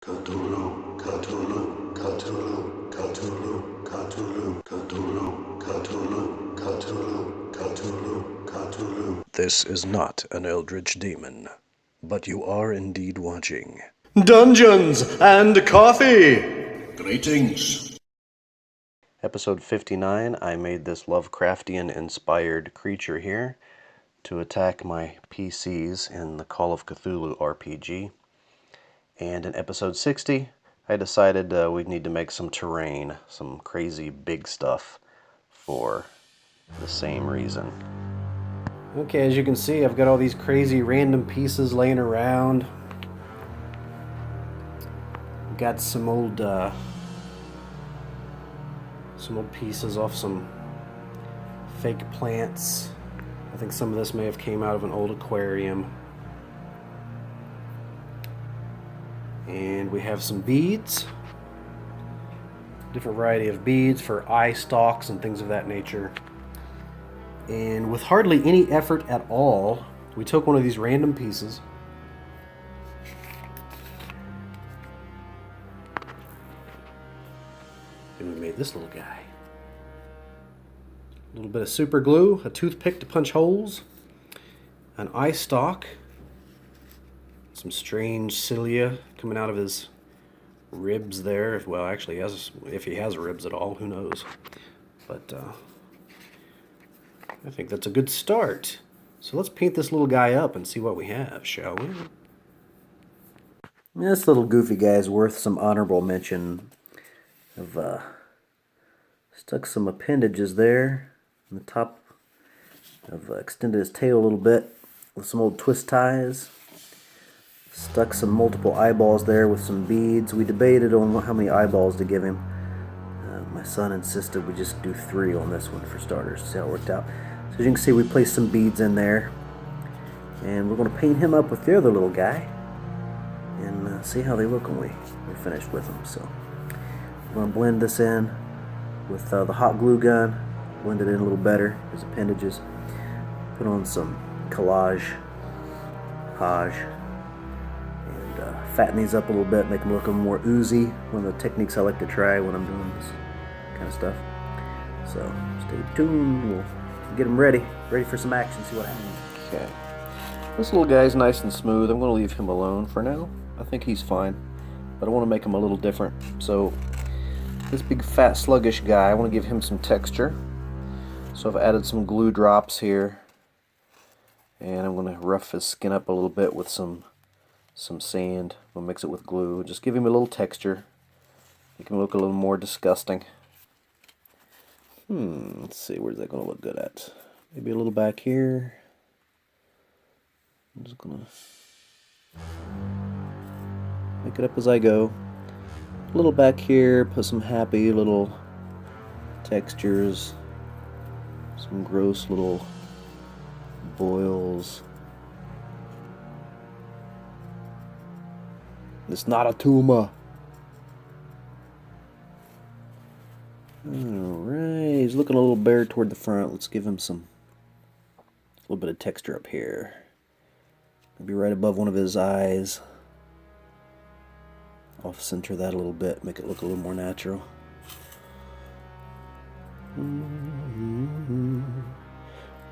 Cthulhu, Cthulhu, Cthulhu, Cthulhu, Cthulhu, Cthulhu, Cthulhu, Cthulhu, Cthulhu, Cthulhu. This is not an eldritch demon, but you are indeed watching Dungeons and Coffee! Greetings. Episode 59, I made this Lovecraftian-inspired creature here to attack my PCs in the Call of Cthulhu RPG. And in episode 60, I decided we'd need to make some terrain, some crazy big stuff for the same reason. Okay, as you can see, I've got all these crazy random pieces laying around. Got some old pieces off some fake plants. I think some of this may have came out of an old aquarium. And we have some beads. Different variety of beads for eye stalks and things of that nature. And with hardly any effort at all, we took one of these random pieces. And we made this little guy. A little bit of super glue, a toothpick to punch holes, an eye stalk, some strange cilia coming out of his ribs there. Well, actually, if he has ribs at all, who knows. But I think that's a good start. So let's paint this little guy up and see what we have, shall we? This little goofy guy is worth some honorable mention. I've stuck some appendages there on the top. I've extended his tail a little bit with some old twist ties. Stuck some multiple eyeballs there with some beads. We debated on how many eyeballs to give him. My son insisted we just do 3 on this one for starters to see how it worked out. So as you can see, we placed some beads in there. And we're going to paint him up with the other little guy. And see how they look when we're finished with them. So we're going to blend this in with the hot glue gun. Blend it in a little better, his appendages. Put on some collage. Fatten these up a little bit, make them look a little more oozy. One of the techniques I like to try when I'm doing this kind of stuff. So stay tuned. We'll get them ready for some action. See what happens. Okay. This little guy's nice and smooth. I'm going to leave him alone for now. I think he's fine, but I want to make him a little different. So this big fat sluggish guy, I want to give him some texture. So I've added some glue drops here, and I'm going to rough his skin up a little bit with some sand. We'll mix it with glue. Just give him a little texture. Make him look a little more disgusting. Let's see, where's that going to look good at? Maybe a little back here. I'm just going to make it up as I go. A little back here, put some happy little textures. Some gross little boils. It's not a tumor. Alright, he's looking a little bare toward the front. Let's give him a little bit of texture up here. Maybe right above one of his eyes. Off center that a little bit, make it look a little more natural.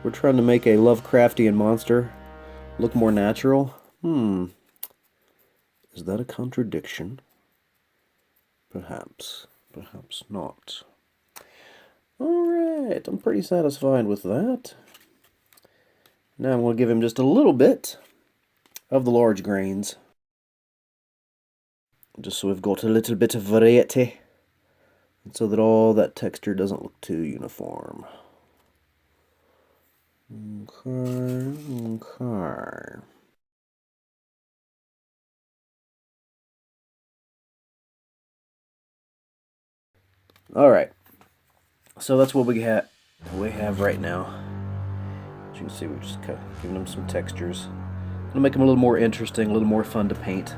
We're trying to make a Lovecraftian monster look more natural. Is that a contradiction? Perhaps. Perhaps not. Alright, I'm pretty satisfied with that. Now I'm going to give him just a little bit of the large grains. Just so we've got a little bit of variety. And so that all that texture doesn't look too uniform. Okay. Alright, so that's what we have right now. As you can see, we're just giving them some textures. It'll make them a little more interesting, a little more fun to paint.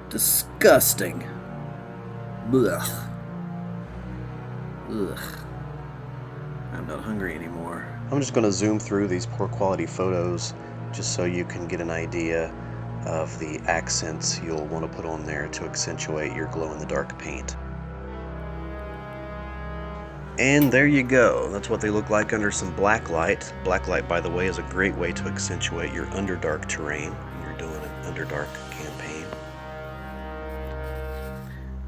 Disgusting. Ugh. I'm not hungry anymore. I'm just going to zoom through these poor quality photos just so you can get an idea of the accents you'll want to put on there to accentuate your glow-in-the-dark paint. And there you go. That's what they look like under some black light. Black light, by the way, is a great way to accentuate your Underdark terrain when you're doing an Underdark campaign.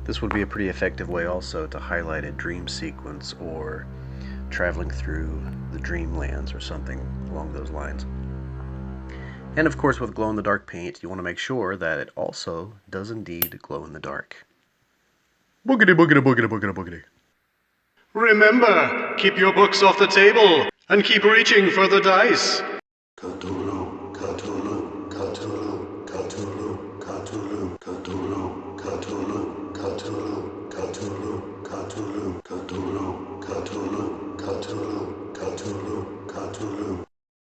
This would be a pretty effective way also to highlight a dream sequence or traveling through the dreamlands or something along those lines. And of course, with glow-in-the-dark paint, you want to make sure that it also does indeed glow in the dark. Boogity, boogity, boogity, boogity, boogity. Remember, keep your books off the table and keep reaching for the dice. Cthulhu, Cthulhu, Cthulhu, Cthulhu, Cthulhu, Cthulhu.